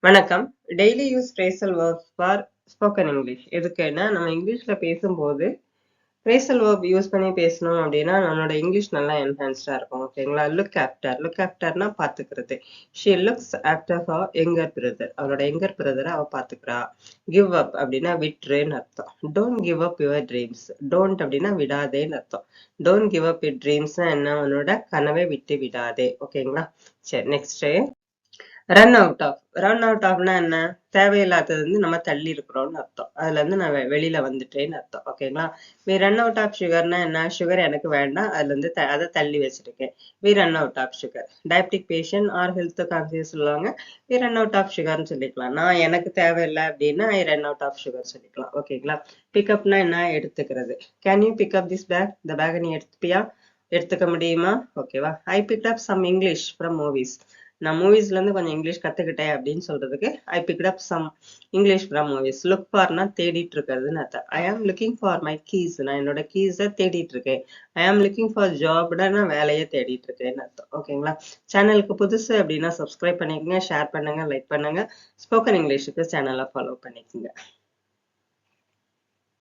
வணக்கம். Daily use phrasal verbs for spoken English. எதுக்குன்னா நம்ம இங்கிலீஷ்ல பேசும்போது ஃப்ரேசல் வேர்ப் யூஸ் பண்ணி பேசணும் அப்படின்னா நம்மளோட இங்கிலீஷ் நல்லா என்ஹான்ஸ்டா இருக்கும். ஓகேங்களா? லுக் ஆஃப்டர்னா பாத்துக்கிறது. She looks after her younger brother. அவளோட யங்கர் பிரதரை அவ பாத்துக்கிறா. கிவ் அப் அப்படின்னா விட்டுருன்னு அர்த்தம். Don't give up your dreams. Don't அப்படின்னா விடாதேன்னு அர்த்தம். டோன்ட் கிவ் அப் யுவர் ட்ரீம்ஸ்னா என்ன? உன்னோட கனவை விட்டு விடாதே. ஓகேங்களா? சரி, நெக்ஸ்ட் ரன் அவுட் ஆஃப்னா என்ன? தேவையில்லாதது வந்து நம்ம தள்ளி இருக்கிறோம்னு அர்த்தம். அதுல இருந்து நான் வெளியில வந்துட்டேன்னு அர்த்தம். ஓகேங்களா? வி ரன் அவுட் ஆஃப் சுகர்னா என்ன? சுகர் எனக்கு வேண்டாம், அதுல இருந்து அதை தள்ளி வச்சிருக்கேன். We run out of sugar. Diabetic patient or health conscious சொல்லுவாங்க, வி ரன் அவுட் ஆஃப் சுகர்னு சொல்லிக்கலாம். நான் எனக்கு தேவையில்லை அப்படின்னா I run out of sugar சொல்லிக்கலாம். ஓகேங்களா? பிக்கப்னா என்ன? எடுத்துக்கிறது. Can you pick up this bag? இந்த பேக்கை நீ எடுத்துப்பியா? எடுத்துக்க முடியுமா? ஓகேவா? I pick up some English from movies. நான் மூவிஸ்ல இருந்து கொஞ்சம் இங்கிலீஷ் கத்துக்கிட்டேன் அப்படின்னு சொல்றதுக்கு I picked up some English from movies. Look ஃபார்னா தேடிட்டு இருக்கிறதுன்னு அர்த்தம். ஐ ஆம் லுக்கிங் ஃபார் மை கீஸ். நான் என்னோட கீஸை தேடிட்டு இருக்கேன். ஐ ஆம் லுக்கிங் ஃபார் ஜாப்னா நான் வேலையை தேடிட்டு இருக்கேன்னு அர்த்தம். ஓகேங்களா? சேனலுக்கு புதுசு அப்படின்னா சப்ஸ்கிரைப் பண்ணிக்கோங்க, ஷேர் பண்ணுங்க, லைக் பண்ணுங்க. ஸ்போக்கன் இங்கிலீஷுக்கு சேனலை ஃபாலோ பண்ணிக்கோங்க.